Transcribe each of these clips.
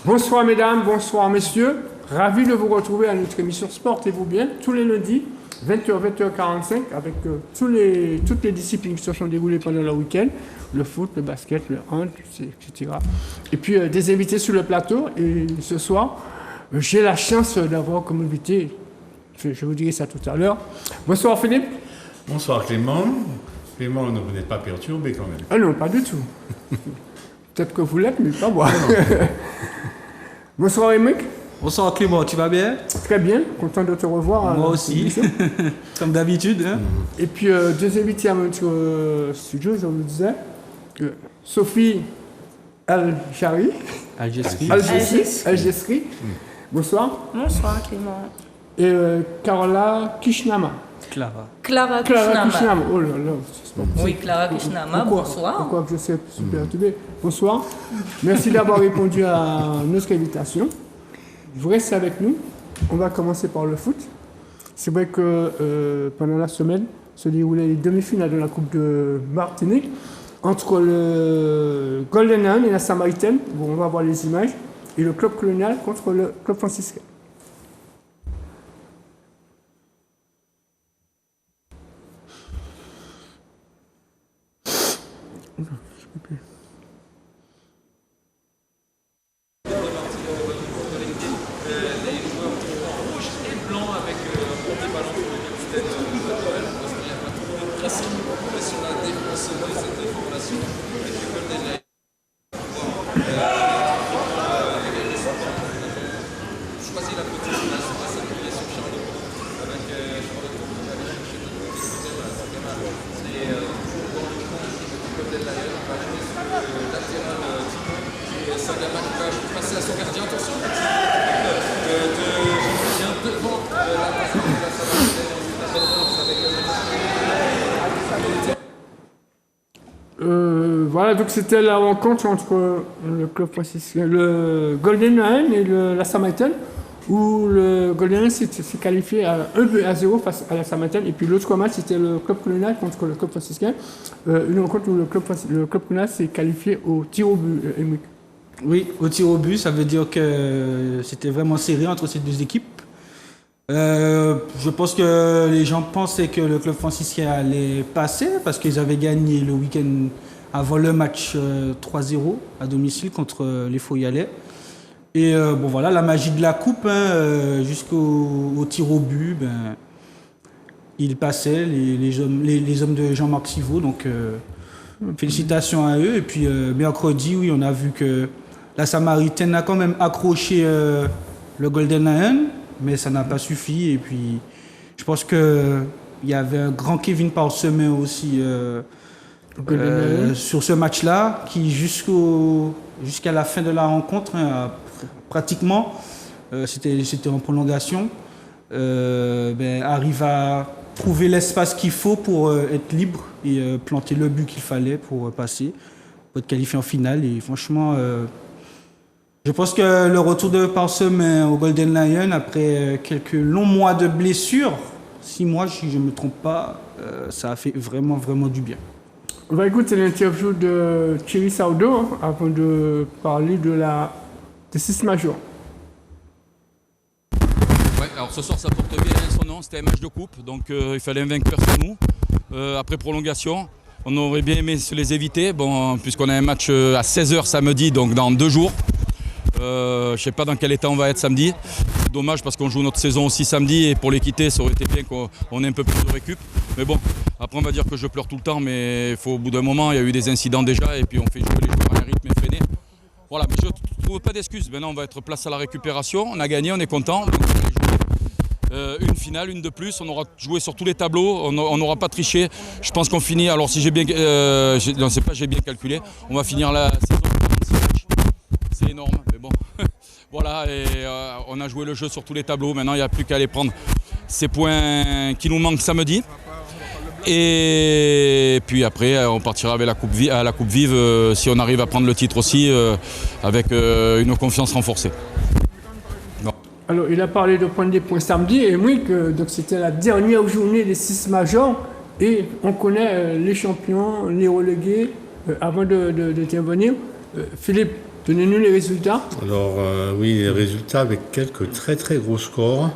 Bonsoir mesdames, bonsoir messieurs. Ravi de vous retrouver à notre émission Sportez-vous bien, tous les lundis, 20h, 20h45, avec toutes les disciplines qui se sont déroulées pendant le week-end, le foot, le basket, le hand, etc. Et puis des invités sur le plateau. Et ce soir, j'ai la chance d'avoir comme invité, je vous dirai ça tout à l'heure. Bonsoir Philippe. Bonsoir Clément. Clément, vous n'êtes pas perturbé quand même. Ah non, pas du tout. Peut-être que vous l'êtes, mais pas moi. Bonsoir Émeric. Bonsoir Clément, tu vas bien? Très bien, content de te revoir. Moi aussi, comme d'habitude. Hein. Et puis deux invités à notre studio, je vous disais, Sophie Al-Jari. Al-Jesri. Bonsoir. Bonsoir Clément. Et Carola Kishnama. Clara Kishnama. Oh là là, c'est pas Oui, Clara Kishnama, bonsoir. Pourquoi je sais super perturbé. Bonsoir. Merci d'avoir répondu à notre invitation. Vous restez avec nous. On va commencer par le foot. C'est vrai que pendant la semaine se déroulaient les demi-finales de la Coupe de Martinique entre le Golden Lion et la Samaritaine. Bon, on va voir les images. Et le club colonial contre le club franciscain. Voilà, donc c'était la rencontre entre le club franciscain, le Golden Lion et la Samaritaine, où le Golden Lion s'est qualifié à 1-0 face à la Samaritaine, et puis l'autre match c'était le club colonial contre le club franciscain, une rencontre où le club colonial s'est qualifié au tir au but. Oui, au tir au but, ça veut dire que c'était vraiment serré entre ces deux équipes. Je pense que les gens pensaient que le club franciscain allait passer parce qu'ils avaient gagné le week-end avant le match 3-0 à domicile contre les Foyalais. Et bon voilà, la magie de la coupe, hein, jusqu'au tir au but, ils passaient, les hommes de Jean-Marc Siveau. Donc félicitations à eux. Et puis mercredi, oui, on a vu que la Samaritaine a quand même accroché le Golden Lion, mais ça n'a pas suffi. Et puis je pense qu'il y avait un grand Kevin Parsemin aussi sur ce match-là, qui jusqu'à la fin de la rencontre, hein, pratiquement, c'était en prolongation, arrive à trouver l'espace qu'il faut pour être libre et planter le but qu'il fallait pour passer, pour être qualifié en finale. Et franchement, je pense que le retour de Parsemin au Golden Lion, après quelques longs mois de blessures, 6 mois si je ne me trompe pas, ça a fait vraiment, vraiment du bien. On va écouter l'interview de Thierry Saudo avant de parler des 6 majors. Ouais, alors ce soir ça porte bien son nom, c'était un match de coupe, donc il fallait un vainqueur sur nous. Après prolongation, on aurait bien aimé se les éviter, bon, puisqu'on a un match à 16h samedi, donc dans 2 jours. Je ne sais pas dans quel état on va être samedi. C'est dommage parce qu'on joue notre saison aussi samedi et pour l'équité ça aurait été bien qu'on ait un peu plus de récup. Mais bon, après on va dire que je pleure tout le temps, mais il faut au bout d'un moment, il y a eu des incidents déjà et puis on fait jouer les joueurs à un rythme effréné. Voilà, mais je ne trouve pas d'excuses. Maintenant on va être place à la récupération, on a gagné, on est content. Une finale, une de plus, on aura joué sur tous les tableaux, on n'aura pas triché. Je pense qu'on finit, alors si j'ai bien, j'ai bien calculé, on va finir la saison de 46 matchs. C'est énorme, mais bon. Voilà, et on a joué le jeu sur tous les tableaux. Maintenant, il n'y a plus qu'à aller prendre ces points qui nous manquent samedi. Et puis après, on partira avec à la Coupe Vive si on arrive à prendre le titre aussi, avec une confiance renforcée. Bon. Alors, il a parlé de prendre des points samedi, et oui, donc c'était la dernière journée des 6 majors, et on connaît les champions, les relégués, avant d'intervenir. Philippe, Donnez-nous les résultats. Alors oui, les résultats avec quelques très très gros scores.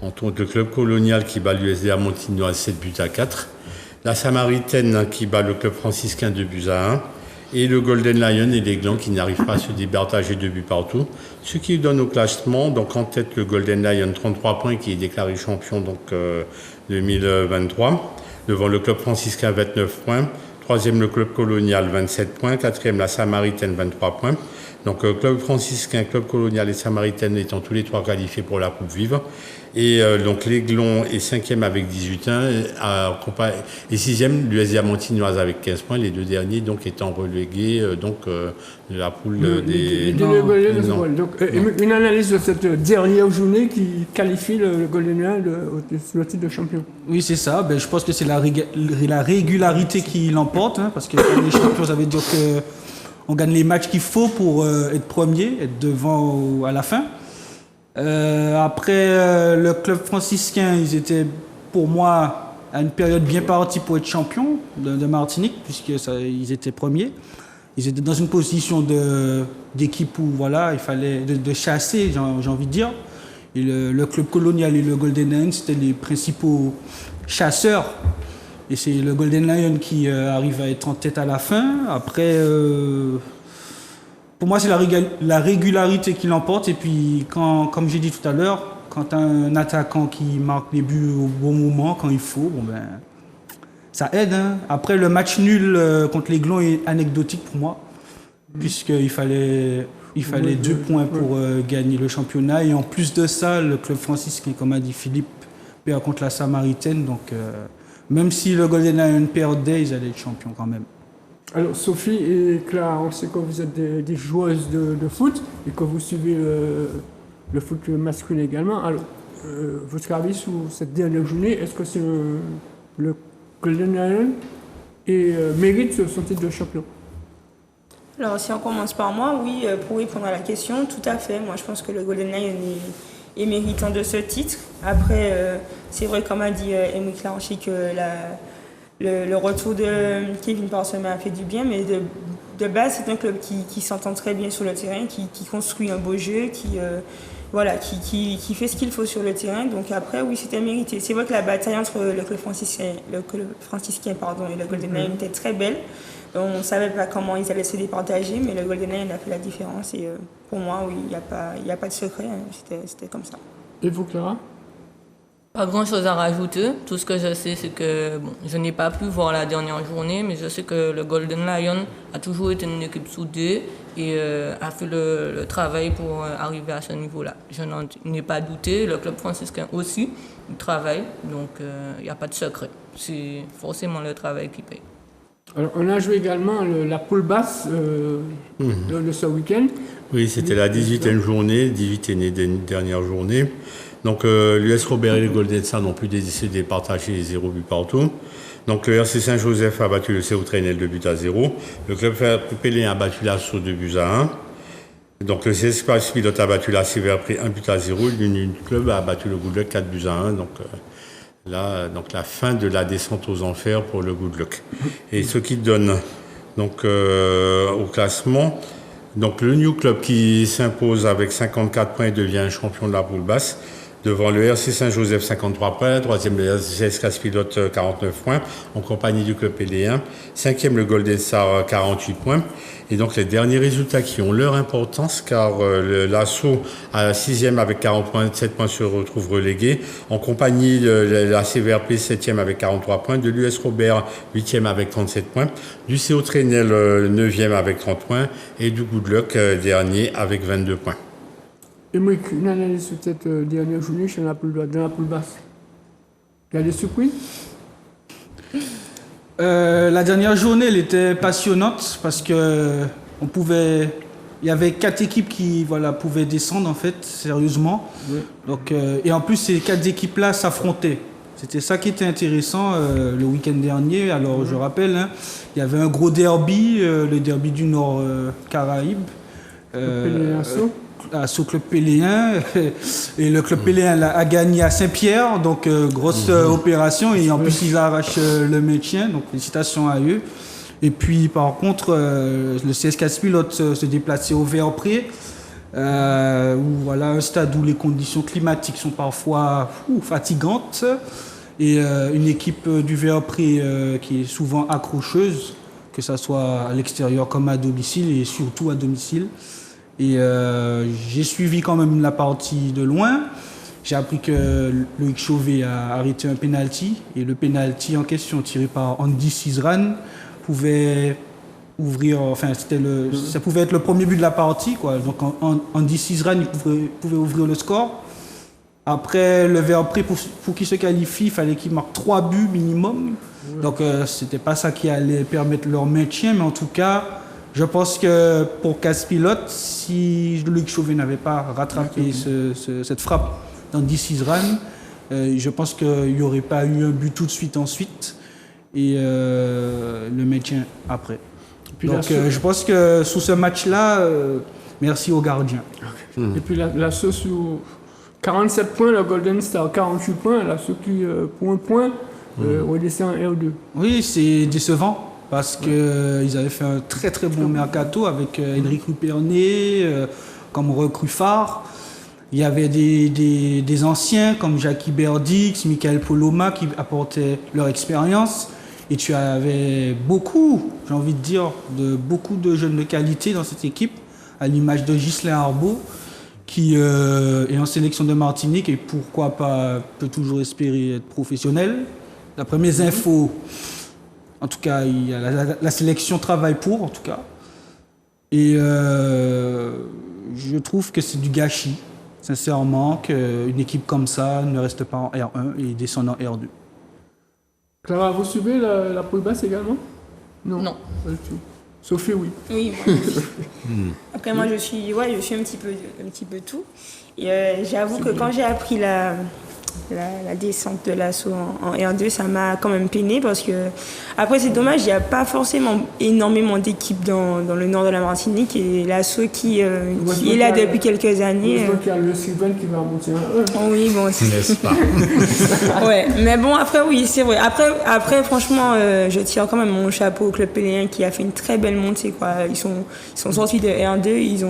Entre autres, le club colonial qui bat l'USDA Montignoise 7-4. La Samaritaine qui bat le club franciscain 2-1. Et le Golden Lion et les Glands qui n'arrivent pas à se départager 2 buts partout. Ce qui donne au classement, donc en tête le Golden Lion 33 points qui est déclaré champion donc 2023. Devant le club franciscain 29 points. Troisième le club colonial 27 points. Quatrième la Samaritaine 23 points. Donc club franciscain, club colonial et Samaritaine étant tous les trois qualifiés pour la Coupe Vive. Et donc l'Aiglon est 5e avec 18 points et 6e l'USDA Montignoise avec 15 points, les deux derniers donc étant relégués de la poule des... Donc, une analyse de cette dernière journée qui qualifie le Golden Lion sur le titre de champion. Oui, c'est ça. Ben, je pense que c'est la régularité qui l'emporte, hein, parce que les champions, ça veut dire qu'on gagne les matchs qu'il faut pour être premier, être devant à la fin. Après, le club franciscain, ils étaient pour moi à une période bien partie pour être champions de Martinique, puisqu'ils étaient premiers. Ils étaient dans une position d'équipe où voilà, il fallait de chasser, j'ai envie de dire. Et le club colonial et le Golden Lion, c'était les principaux chasseurs. Et c'est le Golden Lion qui arrive à être en tête à la fin. Après... pour moi, c'est la régularité qui l'emporte. Et puis, comme j'ai dit tout à l'heure, quand un attaquant qui marque les buts au bon moment, quand il faut, ça aide. Hein. Après, le match nul contre les Glands est anecdotique pour moi, puisqu'il fallait 2 points pour gagner le championnat. Et en plus de ça, le club franciscain, comme a dit Philippe, perd contre la Samaritaine. Donc, même si le Golden Lion perdait, ils allaient être champions quand même. Alors Sophie et Clara, on sait que vous êtes des joueuses de foot et que vous suivez le foot masculin également. Alors, votre avis sur cette dernière journée, est-ce que c'est le Golden Lion mérite son titre de champion? Alors si on commence par moi, oui, pour répondre à la question, tout à fait. Moi je pense que le Golden Lion est méritant de ce titre. Après, c'est vrai comme a dit Émile Clarenchi que le retour de Kevin Parsema a fait du bien, mais de base, c'est un club qui s'entend très bien sur le terrain, qui construit un beau jeu, qui fait ce qu'il faut sur le terrain. Donc après, oui, c'était mérité. C'est vrai que la bataille entre le club franciscain et le Golden Lion était très belle. On ne savait pas comment ils allaient se départager, mais le Golden Lion a fait la différence. Et pour moi, oui, il n'y a pas de secret. Hein. C'était comme ça. Et vous, Clara? Pas grand chose à rajouter. Tout ce que je sais, c'est que je n'ai pas pu voir la dernière journée, mais je sais que le Golden Lion a toujours été une équipe soudée et a fait le travail pour arriver à ce niveau-là. Je n'en ai pas douté. Le club franciscain aussi, il travaille, donc il n'y a pas de secret. C'est forcément le travail qui paye. Alors, on a joué également la poule basse ce week-end. Oui, c'était la 18e journée, 18 est des dernières journées. Donc l'US Robert et le Golden Star n'ont plus décidé de partager 0 but partout. Donc le RC Saint-Joseph a battu le CO Trainel 2-0. Le club Péléen a battu l'Assaut 2-1. Donc le CS Paris Pilote a battu la Sévère-Pré 1-0. L'Union Club a battu le Good Luck 4-1. Donc la fin de la descente aux enfers pour le Good Luck. Et ce qui donne donc au classement, donc le New Club qui s'impose avec 54 points et devient champion de la poule basse. Devant le RC Saint-Joseph, 53 points. Troisième, le RCS Casse-Pilote, 49 points, en compagnie du club Péléen. Cinquième, le Golden Star, 48 points. Et donc, les derniers résultats qui ont leur importance, car l'Assaut, à 6e avec 47 points, se retrouve relégué. En compagnie de la CVRP, 7e avec 43 points. De l'US Robert, 8e avec 37 points. Du CO Trainel, 9e avec 30 points. Et du Good Luck, dernier, avec 22 points. Et moi, une analyse sur cette dernière journée dans la poule basse. Il y a des surprises? La dernière journée, elle était passionnante parce que il y avait 4 équipes qui pouvaient descendre en fait, sérieusement. Oui. Donc, et en plus, ces 4 équipes-là s'affrontaient. C'était ça qui était intéressant le week-end dernier. Alors, je rappelle, il y avait un gros derby, le derby du Nord Caraïbe. Au club Péléen, et le club Péléen a gagné à Saint-Pierre, donc grosse opération, et en plus ils arrachent le maintien, donc félicitations à eux. Et puis par contre, le CSKA Pilote se déplaçait au Verpré, où voilà un stade où les conditions climatiques sont parfois fatigantes, et une équipe du Verpré qui est souvent accrocheuse, que ce soit à l'extérieur comme à domicile, et surtout à domicile. Et j'ai suivi quand même la partie de loin. J'ai appris que Loïc Chauvet a arrêté un penalty, et le penalty en question tiré par Andy Cizran pouvait ouvrir, enfin ça pouvait être le premier but de la partie, quoi. Donc Andy Cizran pouvait ouvrir le score. Après, le Verpré, pour qu'il se qualifie, il fallait qu'il marque 3 buts minimum. Donc c'était pas ça qui allait permettre leur maintien, mais en tout cas, je pense que pour Caspilote, si Loïc Chauvet n'avait pas rattrapé cette frappe d'Andy Cizran, je pense qu'il n'y aurait pas eu un but tout de suite ensuite, et le maintien après. Donc je pense que sous ce match-là, merci aux gardiens. Et puis la sauce sur 47 points, la Golden Star 48 points, la sauce qui pour un point redescend en R2. Oui, c'est décevant. Parce qu'ils avaient fait un très très bon mercato avec Henrik Ruperné comme recrue phare. Il y avait des anciens comme Jackie Berdix, Michael Poloma qui apportaient leur expérience. Et tu avais beaucoup, j'ai envie de dire, beaucoup de jeunes de qualité dans cette équipe, à l'image de Ghislain Arbeau, qui est en sélection de Martinique et pourquoi pas peut toujours espérer être professionnel. D'après mes infos, en tout cas, la sélection travaille pour, en tout cas. Et je trouve que c'est du gâchis, sincèrement, qu'une équipe comme ça ne reste pas en R1 et descende en R2. Clara, vous suivez la poule basse également? Non. Pas du tout. Sophie, oui. Oui, moi, après moi je suis un petit peu tout. Et j'avoue que quand j'ai appris la descente de l'assaut en R2, ça m'a quand même peiné parce que après c'est dommage, il n'y a pas forcément énormément d'équipes dans le nord de la Martinique, et l'assaut qui est là depuis quelques années. Je vois qu'il y a le Sylvain qui va monter en 1. Oui, bon, N'est-ce pas? ouais, mais bon, après oui, c'est vrai. Après franchement, je tire quand même mon chapeau au club péléen qui a fait une très belle montée, quoi. Ils sont sortis de R2, ils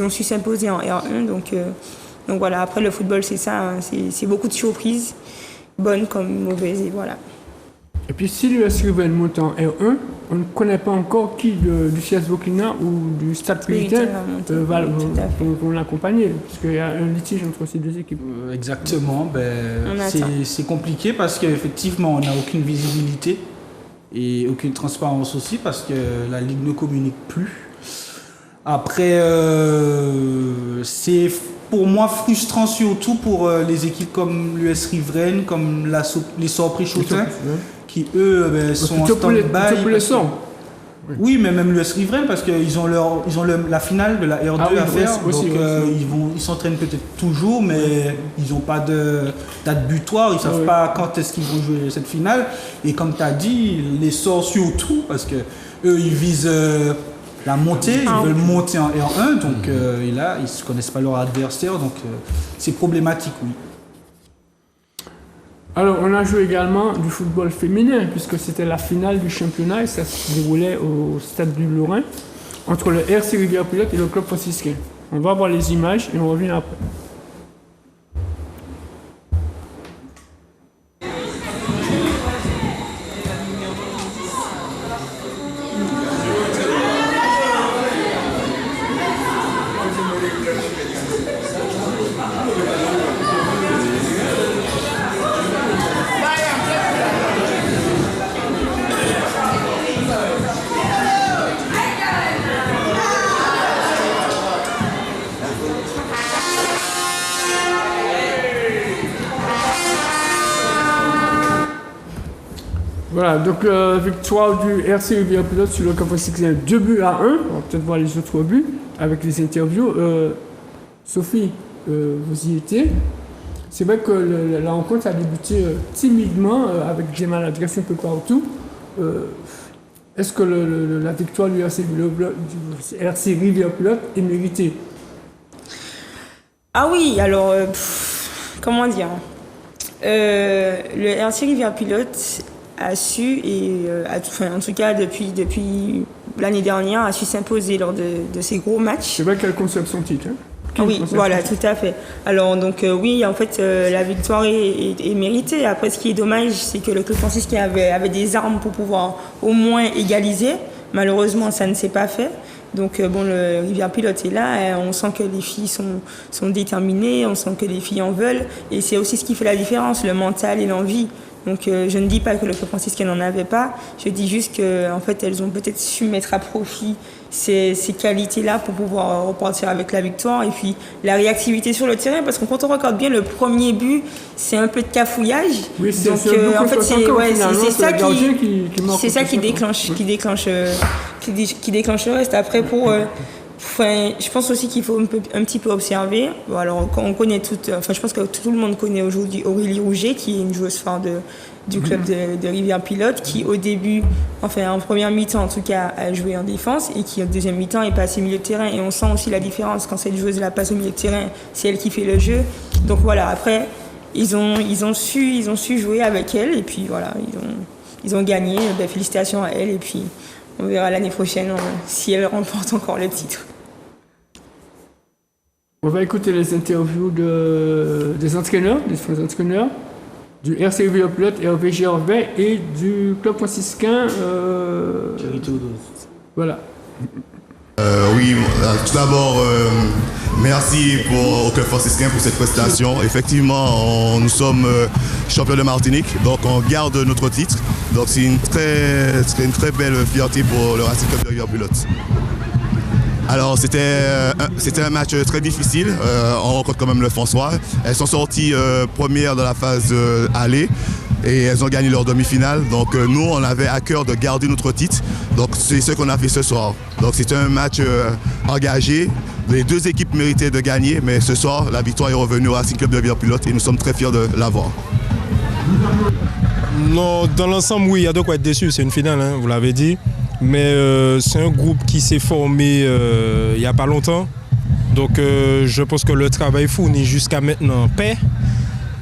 ont su s'imposer en R1, donc voilà, après le football c'est ça, hein, c'est beaucoup de surprises, bonnes comme mauvaises, et voilà. Et puis si l'US Riven monte en R1, on ne connaît pas encore qui du CS Vauclina ou du Stade Puritain vont l'accompagner, parce qu'il y a un litige entre ces deux équipes. Exactement, c'est compliqué parce qu'effectivement on n'a aucune visibilité et aucune transparence aussi parce que la Ligue ne communique plus. Après, c'est pour moi frustrant surtout pour les équipes comme l'US Riveraine, comme les Sorts Préchotin, qui eux sont en stand-by. Oui, mais même l'US Riveraine parce qu'ils ont la finale de la R2 à faire, donc ils s'entraînent peut-être toujours, mais ils n'ont pas de date butoir, ils ne savent pas quand est-ce qu'ils vont jouer cette finale. Et comme tu as dit, les Sorts surtout, parce que eux ils visent la montée, ils veulent monter en R1, donc et là, ils ne connaissent pas leur adversaire, donc c'est problématique, oui. Alors, on a joué également du football féminin, puisque c'était la finale du championnat, et ça se déroulait au Stade du Lorrain, entre le RC Rivière-Pilote et le club franciscain. On va voir les images et on revient après. Voilà, donc victoire du RC Rivière-Pilote sur le camp franciscain 2-1. On va peut-être voir les autres buts avec les interviews. Sophie, vous y étiez. C'est vrai que la rencontre a débuté timidement, avec des maladresses un peu partout. Est-ce que la victoire du RC Rivière-Pilote est méritée? Ah oui, alors, comment dire, le RC Rivière-Pilote a su, en tout cas depuis l'année dernière, a su s'imposer lors de ces gros matchs. C'est vrai qu'elle conserve son titre. Hein. Oui, voilà, tout à fait. Alors, donc, oui, en fait, la victoire est méritée. Après, ce qui est dommage, c'est que le club franciscain avait des armes pour pouvoir au moins égaliser. Malheureusement, ça ne s'est pas fait. Donc, le Rivière Pilote est là. On sent que les filles sont déterminées, on sent que les filles en veulent. Et c'est aussi ce qui fait la différence, le mental et l'envie. Donc, je ne dis pas que le club franciscain n'en avait pas. Je dis juste qu'en fait, elles ont peut-être su mettre à profit ces qualités-là pour pouvoir repartir avec la victoire. Et puis, la réactivité sur le terrain, parce que quand on regarde bien le premier but, c'est un peu de cafouillage. Oui, donc, en fait, c'est ça qui déclenche le reste. Après, je pense aussi qu'il faut un petit peu observer. Bon, alors, on connaît je pense que tout le monde connaît aujourd'hui Aurélie Rouget, qui est une joueuse phare du club de Rivière Pilote, qui au début, en première mi-temps en tout cas, a joué en défense et qui en deuxième mi-temps est passée au milieu de terrain. Et on sent aussi la différence quand cette joueuse la passe au milieu de terrain, c'est elle qui fait le jeu. Donc voilà, après, ils ont su jouer avec elle et puis voilà, ils ont gagné. Félicitations à elle et puis on verra l'année prochaine si elle remporte encore le titre. On va écouter les interviews des entraîneurs, des différents entraîneurs, du RC Rivière Pilote, Hervé Gervais, et du club franciscain. Voilà. Oui, tout d'abord, merci au club franciscain pour cette prestation. Effectivement, nous sommes champions de Martinique, donc on garde notre titre. Donc c'est une très belle fierté pour le Racing Club de Rivière Pilote. Alors c'était un match très difficile, on rencontre quand même le François. Elles sont sorties premières dans la phase aller et elles ont gagné leur demi-finale. Donc nous on avait à cœur de garder notre titre, donc c'est ce qu'on a fait ce soir. Donc c'était un match engagé, les deux équipes méritaient de gagner, mais ce soir la victoire est revenue au Racing Club de Rivière Pilote et nous sommes très fiers de l'avoir. Non, dans l'ensemble oui, il y a de quoi être déçu, c'est une finale, hein, vous l'avez dit. Mais c'est un groupe qui s'est formé il n'y a pas longtemps. Donc je pense que le travail fourni jusqu'à maintenant paie.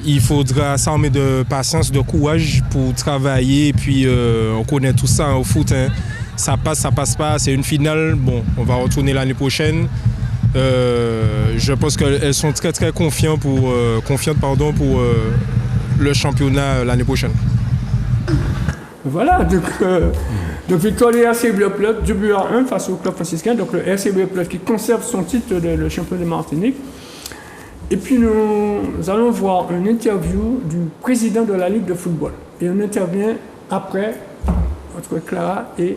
Il faudra s'armer de patience, de courage pour travailler. Et puis on connaît tout ça au foot. Hein. Ça passe pas. C'est une finale. Bon, on va retourner l'année prochaine. Je pense qu'elles sont très très confiantes pour le championnat l'année prochaine. Voilà, donc victoire du RC Pilote, 2-1 face au club franciscain. Donc le RC Pilote qui conserve son titre de champion de Martinique. Et puis nous allons voir une interview du président de la Ligue de football. Et on intervient après entre Clara et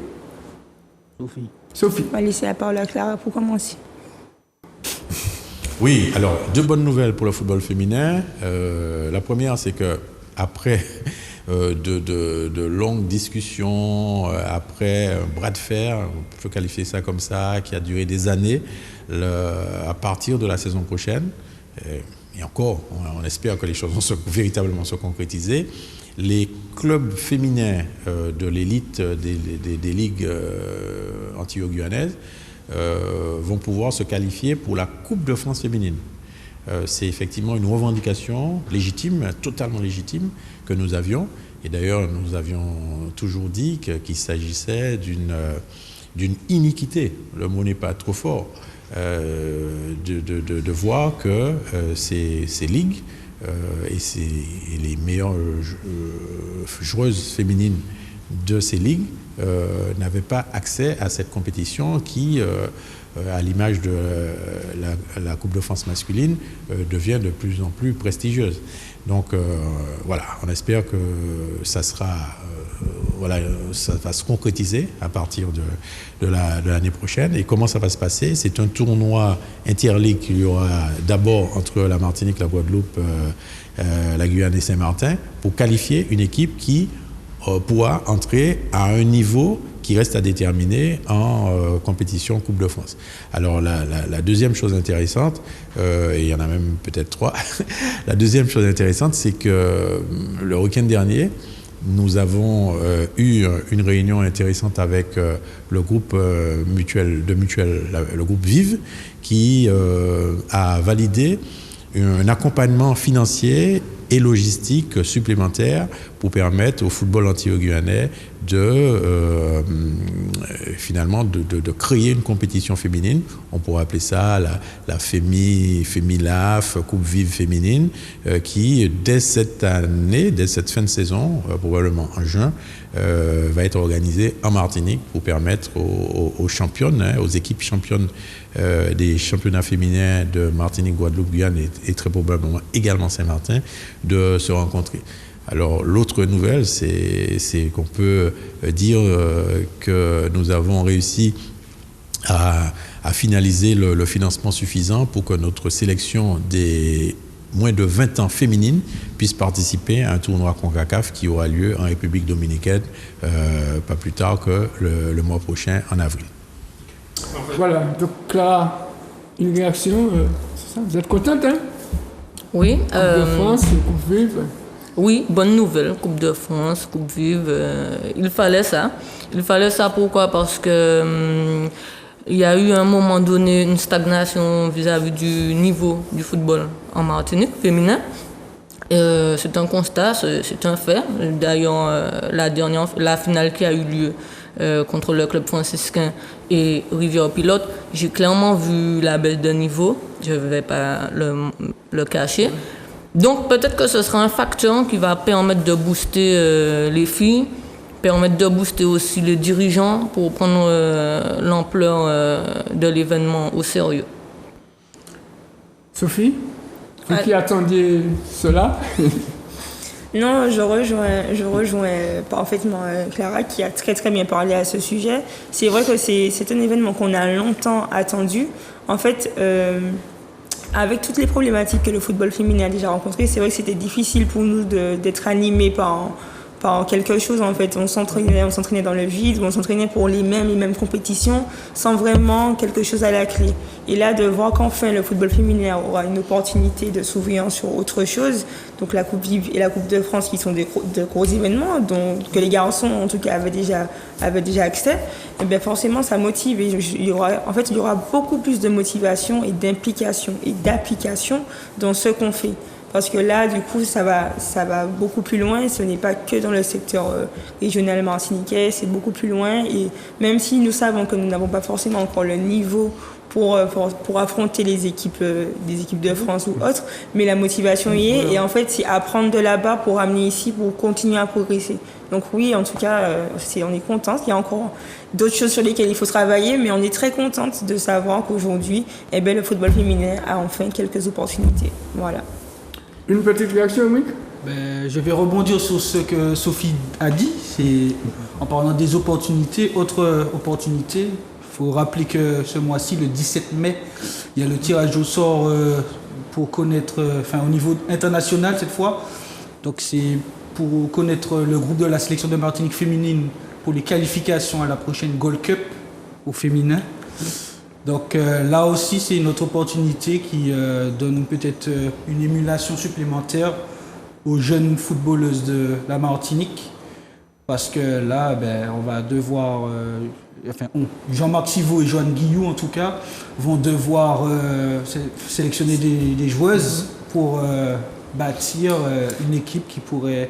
Sophie. On va laisser la parole à Clara pour commencer. Oui, alors deux bonnes nouvelles pour le football féminin. La première, c'est que après de longues discussions, après un bras de fer, on peut qualifier ça comme ça, qui a duré des années, à partir de la saison prochaine, et encore, on espère que les choses vont véritablement se concrétiser, les clubs féminins de l'élite des ligues antillais-guyanaises vont pouvoir se qualifier pour la Coupe de France féminine. C'est effectivement une revendication légitime, totalement légitime, que nous avions. Et d'ailleurs, nous avions toujours dit qu'il s'agissait d'une iniquité, le mot n'est pas trop fort, de voir que ces ligues et les meilleures joueuses féminines de ces ligues n'avaient pas accès à cette compétition qui, à l'image de la Coupe de France masculine, devient de plus en plus prestigieuse. Donc voilà, on espère que ça va se concrétiser à partir de l'année prochaine. Et comment ça va se passer? C'est un tournoi interligue qu'il y aura d'abord entre la Martinique, la Guadeloupe, la Guyane et Saint-Martin pour qualifier une équipe qui pourra entrer à un niveau qui reste à déterminer en compétition Coupe de France. Alors la deuxième chose intéressante, et il y en a même peut-être trois, la deuxième chose intéressante, c'est que le week-end dernier, nous avons eu une réunion intéressante avec le groupe mutuel, le groupe Vive, qui a validé un accompagnement financier et logistique supplémentaires pour permettre au football antillais-guyanais finalement de créer une compétition féminine. On pourrait appeler ça la Femilaf, Coupe Vive féminine, qui dès cette année, dès cette fin de saison, probablement en juin, va être organisée en Martinique pour permettre aux championnes, aux équipes championnes des championnats féminins de Martinique, Guadeloupe, Guyane et très probablement également Saint-Martin de se rencontrer. Alors l'autre nouvelle, c'est qu'on peut dire que nous avons réussi à finaliser le financement suffisant pour que notre sélection des moins de 20 ans féminines puisse participer à un tournoi CONCACAF qui aura lieu en République dominicaine pas plus tard que le mois prochain, en avril. Voilà, donc là, une réaction, c'est ça, vous êtes contente, hein? Oui. Coupe de France, Coupe Vive. Oui, bonne nouvelle, Coupe de France, Coupe Vive, il fallait ça. Il fallait ça pourquoi? Parce que il y a eu à un moment donné une stagnation vis-à-vis du niveau du football en Martinique féminin. C'est un constat, c'est un fait. D'ailleurs, la finale qui a eu lieu contre le club franciscain et Rivière Pilote, j'ai clairement vu la baisse de niveau, je ne vais pas le cacher. Donc peut-être que ce sera un facteur qui va permettre de booster les filles, permettre de booster aussi les dirigeants pour prendre l'ampleur de l'événement au sérieux. Sophie, vous qui attendiez cela? Non, je rejoins parfaitement Clara qui a très très bien parlé à ce sujet. C'est vrai que c'est un événement qu'on a longtemps attendu. En fait, avec toutes les problématiques que le football féminin a déjà rencontrées, c'est vrai que c'était difficile pour nous d'être animés par quelque chose. En fait, on s'entraînait dans le vide, on s'entraînait pour les mêmes compétitions sans vraiment quelque chose à la clé. Et là, de voir qu'enfin le football féminin aura une opportunité de s'ouvrir sur autre chose, donc la Coupe Vive et la Coupe de France qui sont de gros événements que les garçons en tout cas avaient déjà accès, et bien forcément ça motive et il y aura beaucoup plus de motivation et d'implication et d'application dans ce qu'on fait. Parce que là, du coup, ça va beaucoup plus loin. Ce n'est pas que dans le secteur régional martiniquais, c'est beaucoup plus loin. Et même si nous savons que nous n'avons pas forcément encore le niveau pour affronter des équipes de France ou autres, mais la motivation y est. Et en fait, c'est apprendre de là-bas pour amener ici, pour continuer à progresser. Donc oui, en tout cas, on est contente. Il y a encore d'autres choses sur lesquelles il faut travailler, mais on est très contente de savoir qu'aujourd'hui, le football féminin a enfin quelques opportunités. Voilà. Une petite réaction, Mick? Je vais rebondir sur ce que Sophie a dit. C'est en parlant des opportunités. Autre opportunité, il faut rappeler que ce mois-ci, le 17 mai, il y a le tirage au sort pour connaître, au niveau international cette fois. Donc c'est pour connaître le groupe de la sélection de Martinique féminine pour les qualifications à la prochaine Gold Cup au féminin. Donc là aussi, c'est une autre opportunité qui donne peut-être une émulation supplémentaire aux jeunes footballeuses de la Martinique. Parce que là, on va devoir, Jean-Marc Sivot et Joanne Guillou en tout cas, vont devoir sélectionner des joueuses pour bâtir une équipe qui pourrait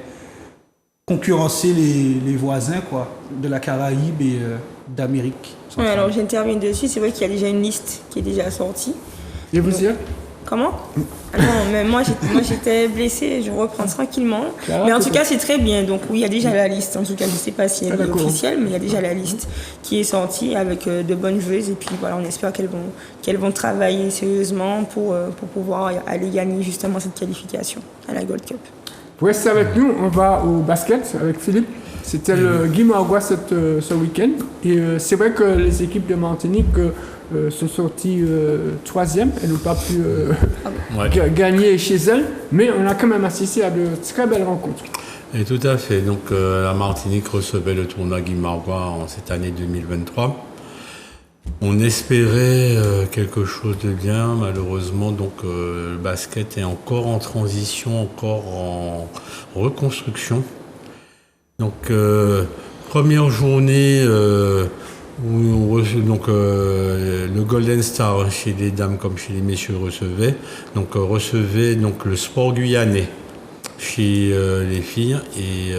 concurrencer les voisins de la Caraïbe et d'Amérique. Oui, alors j'interviens dessus, c'est vrai qu'il y a déjà une liste qui est déjà sortie. Et vous dire? Comment? Non, mais moi j'étais blessée, je reprends tranquillement. Mais en tout cas c'est très bien, donc oui il y a déjà la liste, en tout cas je ne sais pas si elle est officielle, mais il y a déjà la liste qui est sortie avec de bonnes joueuses et puis voilà, on espère qu'elles vont travailler sérieusement pour pouvoir aller gagner justement cette qualification à la Gold Cup. Vous restez avec nous, on va au basket avec Philippe. C'était le Guy Margois ce week-end. Et c'est vrai que les équipes de Martinique sont sorties troisième. Elles n'ont pas pu gagner chez elles. Mais on a quand même assisté à de très belles rencontres. Et tout à fait. Donc la Martinique recevait le tournoi Guy Margois en cette année 2023. On espérait quelque chose de bien. Malheureusement, donc le basket est encore en transition, encore en reconstruction. Donc, première journée où le Golden Star chez les dames comme chez les messieurs recevait le Sport Guyanais chez les filles et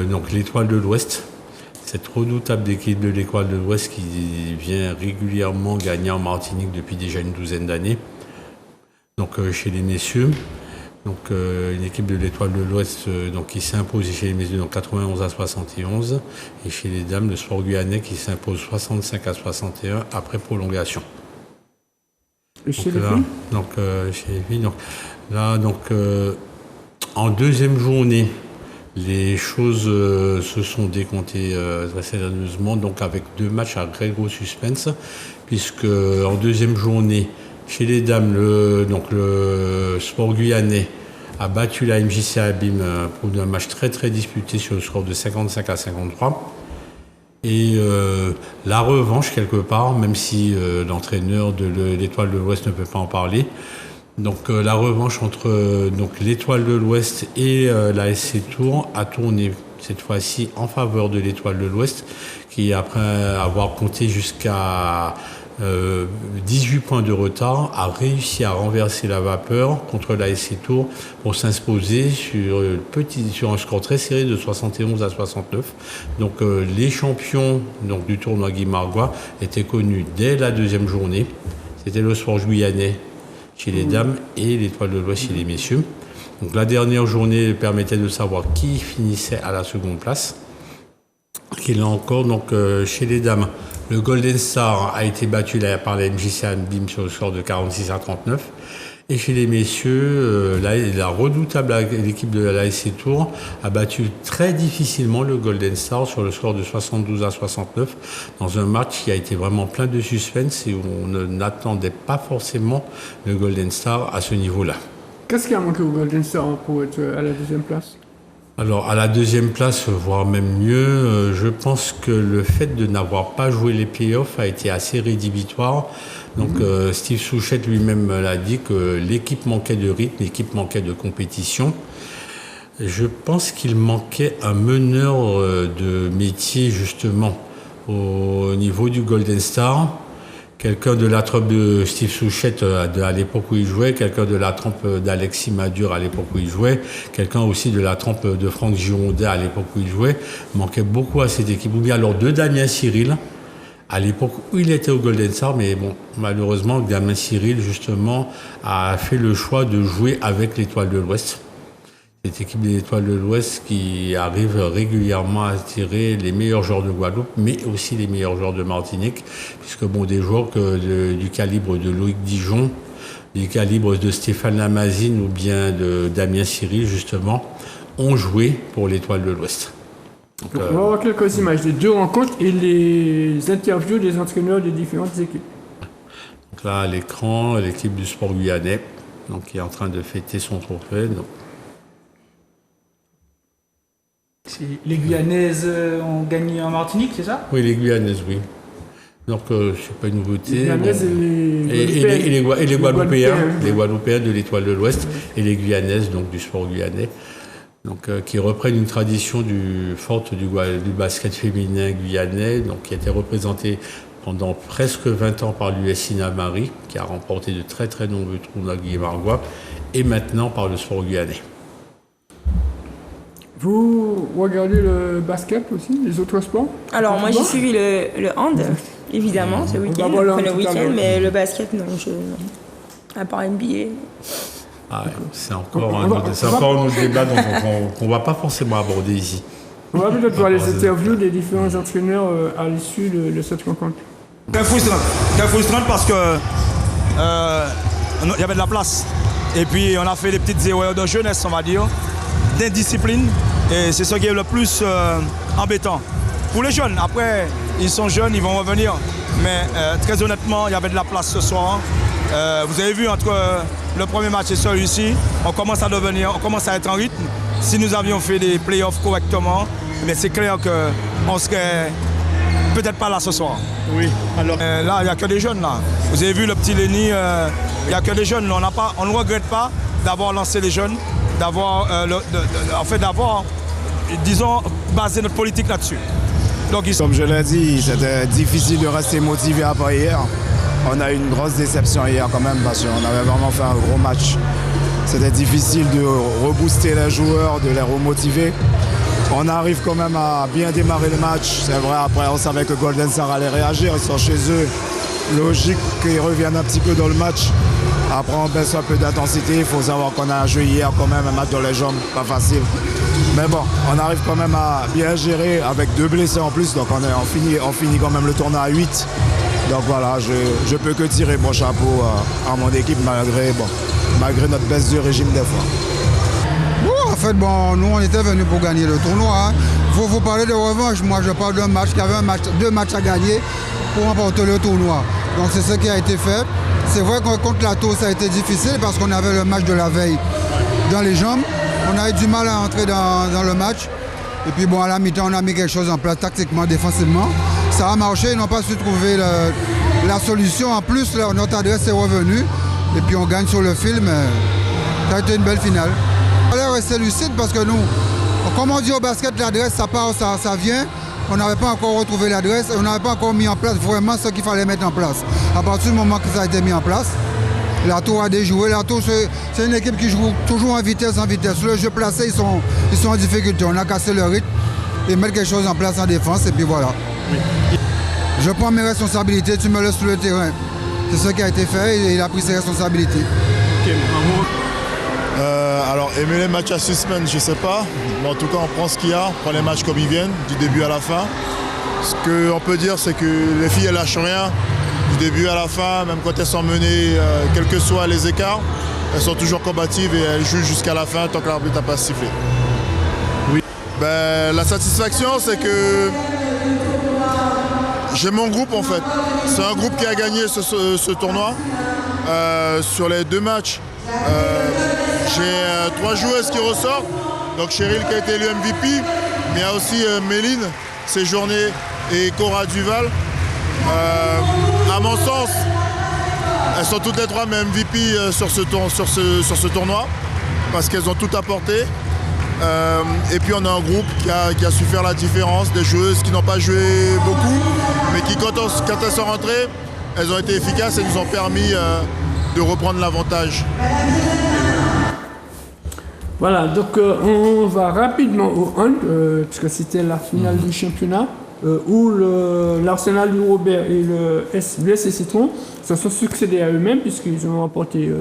donc l'Étoile de l'Ouest. Cette redoutable équipe de l'Étoile de l'Ouest qui vient régulièrement gagner en Martinique depuis déjà une douzaine d'années. Donc chez les messieurs, donc une équipe de l'Étoile de l'Ouest qui s'est imposée chez les messieurs donc 91-71 et chez les dames le Sport Guyanais qui s'impose 65-61 après prolongation. Et chez les filles chez les filles, en deuxième journée, les choses se sont décomptées très sérieusement, donc avec 2 matchs à très gros suspense, puisque en deuxième journée, chez les dames, le Sport Guyanais a battu la MJC Abîme pour un match très très disputé sur le score de 55-53. Et la revanche quelque part, même si l'entraîneur de l'Étoile de l'Ouest ne peut pas en parler. Donc la revanche entre l'Étoile de l'Ouest et la SC Tours a tourné cette fois-ci en faveur de l'Étoile de l'Ouest, qui après avoir compté jusqu'à 18 points de retard, a réussi à renverser la vapeur contre la SC Tours pour s'imposer sur un score très serré de 71-69. Donc les champions du tournoi Guy-Margois étaient connus dès la deuxième journée. C'était le Sport Guyanais chez les dames et l'Étoile de l'Ouest chez les messieurs. Donc la dernière journée permettait de savoir qui finissait à la seconde place. Et là encore, chez les dames, le Golden Star a été battu par la MJC Abîme sur le score de 46-39. Et chez les messieurs, la redoutable équipe de la SC Tours a battu très difficilement le Golden Star sur le score de 72-69 dans un match qui a été vraiment plein de suspense et où on n'attendait pas forcément le Golden Star à ce niveau-là. Qu'est-ce qui a manqué au Golden Star pour être à la deuxième place? Alors à la deuxième place, voire même mieux, je pense que le fait de n'avoir pas joué les playoffs a été assez rédhibitoire. Donc Steve Souchette lui-même l'a dit que l'équipe manquait de rythme, l'équipe manquait de compétition. Je pense qu'il manquait un meneur de métier justement au niveau du Golden Star. Quelqu'un de la trempe de Steve Souchette à l'époque où il jouait, quelqu'un de la trempe d'Alexis Madure à l'époque où il jouait, quelqu'un aussi de la trempe de Franck Girondet à l'époque où il jouait, manquait beaucoup à cette équipe. Ou bien alors de Damien Cyril, à l'époque où il était au Golden Star, mais bon, malheureusement, Damien Cyril, justement, a fait le choix de jouer avec l'Étoile de l'Ouest. Cette équipe de l'Étoile de l'Ouest qui arrive régulièrement à attirer les meilleurs joueurs de Guadeloupe, mais aussi les meilleurs joueurs de Martinique, puisque des joueurs du calibre de Loïc Dijon, du calibre de Stéphane Lamazine ou bien de Damien Cyril, justement, ont joué pour l'Étoile de l'Ouest. On va voir quelques images des 2 rencontres et les interviews des entraîneurs des différentes équipes. Donc là, à l'écran, l'équipe du Sport Guyanais, qui est en train de fêter son trophée. Les Guyanaises ont gagné en Martinique, c'est ça? Oui, les Guyanaises, oui. Donc, c'est pas une nouveauté. Les Guyanaises et les Guadeloupéens, les Guadeloupéens de l'Étoile de l'Ouest et les Guyanaises, du Sport Guyanais, qui reprennent une tradition forte du basket féminin guyanais, qui a été représentée pendant presque 20 ans par l'US Inamari, qui a remporté de très très nombreux tournois Guy-Margois, et maintenant par le Sport Guyanais. Vous regardez le basket aussi, les autres sports? Alors moi j'ai suivi le hand, évidemment, ce week-end, mais le basket, non, à part NBA. Ah, c'est encore un autre débat qu'on ne va pas forcément aborder ici. On va peut-être voir les interviews des différents entraîneurs à l'issue de cette rencontre. Très frustrant parce que il y avait de la place. Et puis on a fait des petites erreurs de jeunesse, on va dire, d'indiscipline. Et c'est ce qui est le plus embêtant. Pour les jeunes, après, ils sont jeunes, ils vont revenir. Mais très honnêtement, il y avait de la place ce soir. Vous avez vu, entre le premier match et celui-ci, on commence à être en rythme. Si nous avions fait des playoffs correctement, mais c'est clair qu'on serait peut-être pas là ce soir. Oui, alors... là, il n'y a que des jeunes là. Vous avez vu le petit Lenny, il n'y a que des jeunes. On ne regrette pas d'avoir lancé les jeunes, d'avoir, disons, basé notre politique là-dessus. Comme je l'ai dit, c'était difficile de rester motivé après hier. On a eu une grosse déception hier quand même parce qu'on avait vraiment fait un gros match. c'était difficile de rebooster les joueurs, de les remotiver. On arrive quand même à bien démarrer le match. C'est vrai, après on savait que Golden Star allait réagir, ils sont chez eux. Logique qu'ils reviennent un petit peu dans le match. Après on baisse un peu d'intensité, il faut savoir qu'on a joué hier quand même un match dans les jambes, pas facile. Mais bon, on arrive quand même à bien gérer avec 2 blessés en plus, donc on finit quand même le tournoi à 8. Donc voilà, je peux que tirer mon chapeau à mon équipe malgré notre baisse de régime des fois. En fait, nous on était venus pour gagner le tournoi. Vous parlez de revanche, moi je parle d'un match qui avait 2 matchs à gagner pour remporter le tournoi. Donc c'est ce qui a été fait. C'est vrai que contre la Tour ça a été difficile parce qu'on avait le match de la veille dans les jambes. On a eu du mal à entrer dans le match. Et puis à la mi-temps on a mis quelque chose en place tactiquement, défensivement. Ça a marché, ils n'ont pas su trouver la solution. En plus, notre adresse est revenue. Et puis on gagne sur le fil, mais ça a été une belle finale. Il fallait rester lucide parce que nous, comme on dit au basket, l'adresse, ça part, ça vient. On n'avait pas encore retrouvé l'adresse et on n'avait pas encore mis en place vraiment ce qu'il fallait mettre en place. À partir du moment que ça a été mis en place, la Tour a déjoué. La Tour, c'est une équipe qui joue toujours en vitesse. Le jeu placé, ils sont en difficulté. On a cassé le rythme et mettre quelque chose en place en défense et puis voilà. Oui. Je prends mes responsabilités, tu me laisses sur le terrain. C'est ce qui a été fait et il a pris ses responsabilités. Okay, alors, aimer les matchs à suspense, je ne sais pas. Mais en tout cas, on prend ce qu'il y a, on prend les matchs comme ils viennent, du début à la fin. Ce qu'on peut dire, c'est que les filles, elles lâchent rien. Du début à la fin, même quand elles sont menées, quels que soient les écarts, elles sont toujours combatives et elles jouent jusqu'à la fin tant que l'arbitre n'a pas sifflé. Oui. La satisfaction, c'est que j'ai mon groupe en fait. C'est un groupe qui a gagné ce tournoi. Sur les 2 matchs, j'ai 3 joueuses qui ressortent. Donc Cheryl qui a été élu MVP, mais il y a aussi Méline, Séjourné et Cora Duval. À mon sens, elles sont toutes les 3 mes MVP sur ce tournoi parce qu'elles ont tout apporté. Et puis on a un groupe qui a su faire la différence, des joueuses qui n'ont pas joué beaucoup, mais qui quand elles sont rentrées, elles ont été efficaces et nous ont permis de reprendre l'avantage. Voilà, donc on va rapidement au hand, puisque c'était la finale du championnat, où l'Arsenal du Robert et le SC Citron se sont succédés à eux-mêmes, puisqu'ils ont remporté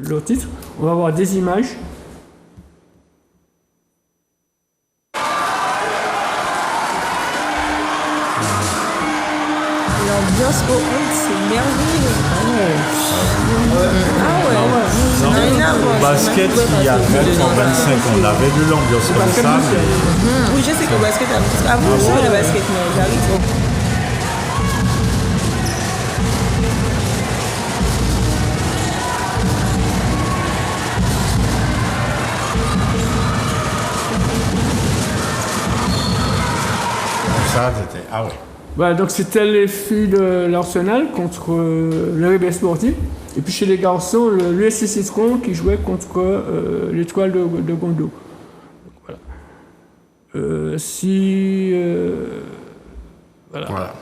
leur titre. On va voir des images. L'ambiance au hand, c'est merveilleux. Au basket, il y a 25 on avait de l'ambiance comme ça. Mais... Oui, je sais qu'au basket, avant, je fais le basket, mais j'arrive. Ça, c'était... Ah ouais. Voilà, donc c'était les filles de l'Arsenal contre le Rebelle Sportif. Et puis chez les garçons, l'USC Citron qui jouait contre l'Étoile de Gondo. Voilà. Voilà.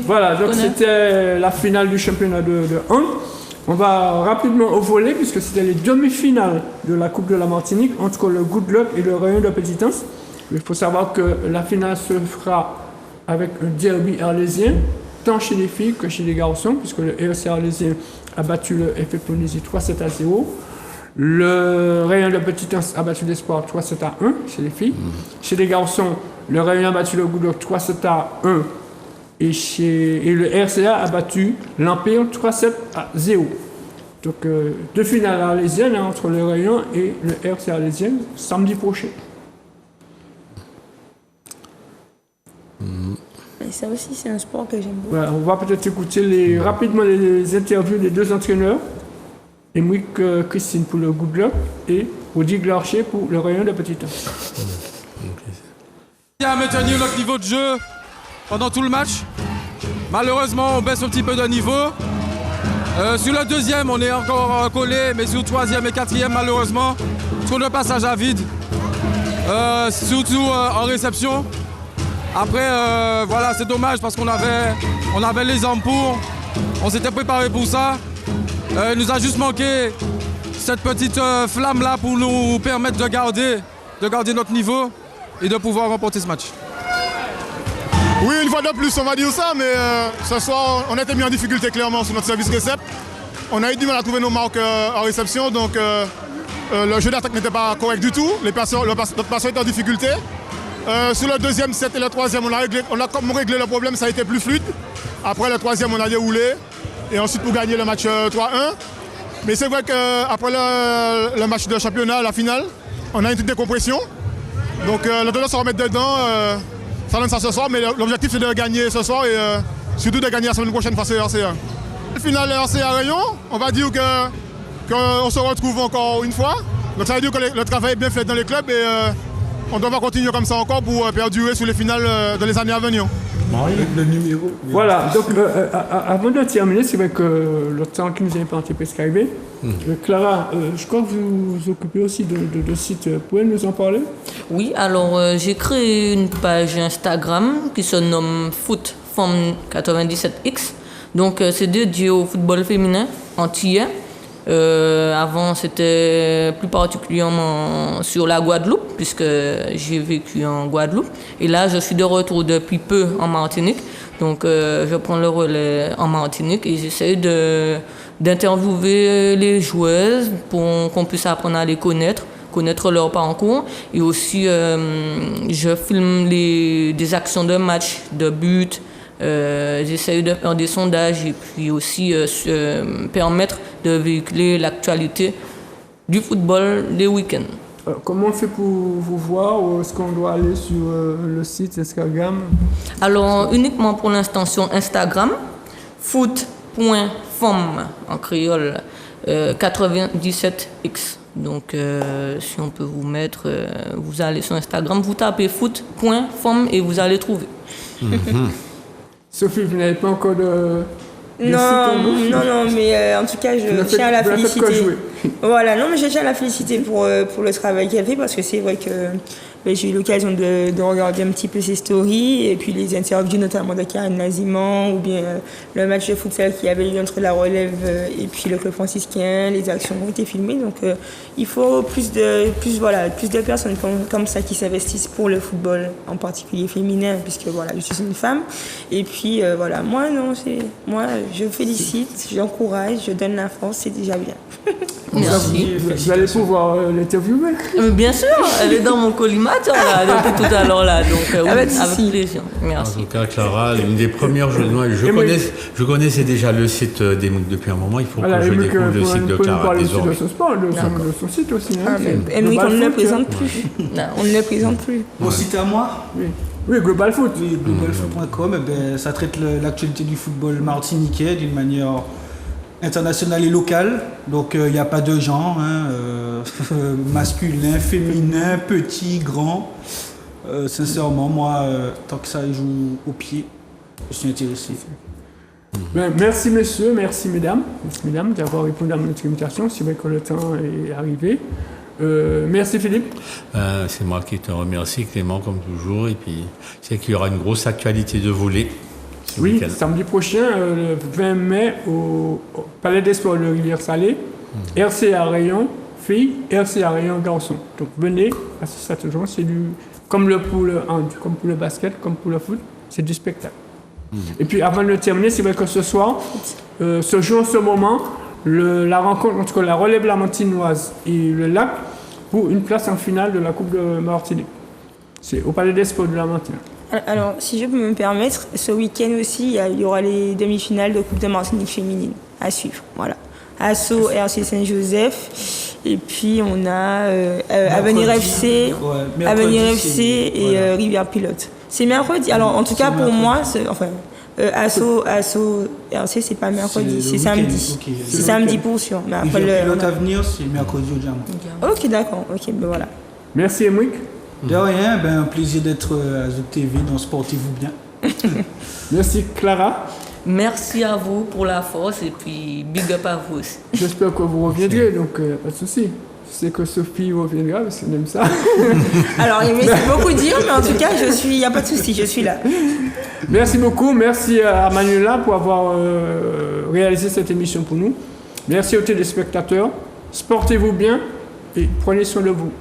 Voilà, donc c'était la finale du championnat de hand. On va rapidement au volley, puisque c'était les demi-finales de la Coupe de la Martinique entre le Good Luck et le Rayon de Petitance. Il faut savoir que la finale se fera avec un derby arlésien, tant chez les filles que chez les garçons, puisque le RC Arlésien a battu le FF Polynésie 3-7 à 0. Le Rayon de Petitance a battu l'Espoir 3-7 à 1 chez les filles. Chez les garçons, le Rayon a battu le Good Luck 3-7 à 1. Et le RCA a battu l'Empire 3-7 à 0. Donc, 2 finales arlésiennes entre le Rayon et le RC Arlésienne samedi prochain. Et ça aussi, c'est un sport que j'aime beaucoup. Voilà, on va peut-être écouter rapidement les interviews des 2 entraîneurs. Émeric Christine pour le Good Luck et Rudy Glarcher pour le Rayon de Petit-An. À maintenir notre niveau de jeu pendant tout le match. Malheureusement, on baisse un petit peu de niveau. Sur le deuxième, on est encore collé, mais sur le troisième et quatrième, malheureusement, trop de passage à vide. Surtout en réception. Après, voilà, c'est dommage parce qu'on avait les armes pour. On s'était préparé pour ça. Il nous a juste manqué cette petite flamme-là pour nous permettre de garder notre niveau et de pouvoir remporter ce match. Oui, une fois de plus, on va dire ça, mais ce soir, on était mis en difficulté clairement sur notre service récept. On a eu du mal à trouver nos marques en réception, donc le jeu d'attaque n'était pas correct du tout. Notre passeur était en difficulté. Sur le deuxième set et le troisième, on a comme réglé le problème, ça a été plus fluide. Après le troisième, on a déroulé. Et ensuite pour gagner le match 3-1. Mais c'est vrai qu'après le match de championnat, la finale, on a une petite décompression. Donc le temps de se remettre dedans, ça donne ça ce soir. Mais l'objectif c'est de gagner ce soir et surtout de gagner la semaine prochaine face au RCA. Le final RCA Rayon, on va dire qu'on se retrouve encore une fois. Donc ça veut dire que le travail est bien fait dans les clubs et on doit continuer comme ça encore pour perdurer sur les finales dans les années à venir. Le numéro. Voilà, donc avant de terminer, c'est vrai que le temps qui nous est imparti est presque arrivé. Clara, je crois que vous vous occupez aussi de sites. Vous pouvez nous en parler? Oui, alors j'ai créé une page Instagram qui se nomme FootFom97X. Donc c'est dédié au football féminin antillais. Avant, c'était plus particulièrement sur la Guadeloupe, puisque j'ai vécu en Guadeloupe. Et là, je suis de retour depuis peu en Martinique. Donc, je prends le relais en Martinique et j'essaie d'interviewer les joueuses pour qu'on puisse apprendre à les connaître leur parcours. Et aussi, je filme des actions de match, de but. J'essaie de faire des sondages et puis aussi permettre de véhiculer l'actualité du football les week-ends. Comment on fait pour vous voir ou est-ce qu'on doit aller sur le site Instagram? Alors, uniquement pour l'instant sur Instagram, foot.fom en créole 97x. Donc, si on peut vous mettre, vous allez sur Instagram, vous tapez foot.fom et vous allez trouver. Sophie, vous n'avez pas encore de... Non, mais en tout cas, je tiens à la féliciter. Voilà, non, mais je tiens à la féliciter pour le travail qu'elle fait parce que c'est vrai que j'ai eu l'occasion de regarder un petit peu ses stories et puis les interviews notamment de Karine Naziman ou bien le match de futsal qui avait lieu entre la relève et puis le club franciscain, les actions ont été filmées. Donc il faut plus de personnes comme ça qui s'investissent pour le football, en particulier féminin, puisque voilà, je suis une femme. Et puis voilà, moi je félicite, j'encourage, je donne la force, c'est déjà bien. Merci. Vous allez pouvoir l'interviewer? Bien sûr, elle est dans mon collimateur là, depuis tout à l'heure là, donc oui, avec plaisir. Merci. En tout cas, Clara, l'une des premières, je connaissais déjà le site d'Émeric depuis un moment, il faut que je découvre le site de Clara désormais. De son sport, de son site aussi. Émeric, on ne le présente plus. On ne le présente plus. Mon site à moi? Oui, Global Foot. Oui, globalfoot.com, ça traite l'actualité du football martiniquais d'une manière internationale et locale. Donc il n'y a pas de genre, masculin, féminin, petit, grand. Sincèrement, moi, tant que ça joue au pied, je suis intéressé. Merci messieurs, merci mesdames d'avoir répondu à notre invitation. C'est vrai que le temps est arrivé. Merci Philippe. C'est moi qui te remercie, Clément, comme toujours. Et puis, c'est qu'il y aura une grosse actualité de volley. Oui, samedi prochain, le 20 mai, au Palais des Sports de Rivière-Salée, RCA Rayon filles, RCA Rayon garçons. Donc venez assister à ce jour. C'est comme pour le hand, comme pour le basket, comme pour le foot, c'est du spectacle. Et puis avant de terminer, c'est vrai que ce soir, ce jour, ce moment, la rencontre entre la relève lamantinoise et le Lac pour une place en finale de la Coupe de Martinique. C'est au Palais des Sports de la Martinique. Alors, si je peux me permettre, ce week-end aussi, il y aura les demi-finales de Coupe de Martinique féminine à suivre. Voilà. Asso RC Saint-Joseph. Et puis on a Avenir FC, Avenir FC et Rivière Pilote. C'est mercredi. Alors en tout cas pour moi, Asso RC c'est pas mercredi, c'est samedi. Okay. C'est samedi pour sûr. Mais après Pilote Avenir c'est mercredi au Diamant. Ok, d'accord. Ok, ben voilà. Merci Emric. De rien, un plaisir d'être à Zouk TV dans Sportez-vous bien. Merci Clara. Merci à vous pour la force et puis big up à vous aussi. J'espère que vous reviendrez, donc pas de souci. Je sais que Sophie reviendra parce qu'on aime ça. Alors, c'est beaucoup dire, mais en tout cas, il n'y a pas de souci, je suis là. Merci beaucoup, merci à Manuela pour avoir réalisé cette émission pour nous. Merci aux téléspectateurs. Sportez-vous bien et prenez soin de vous.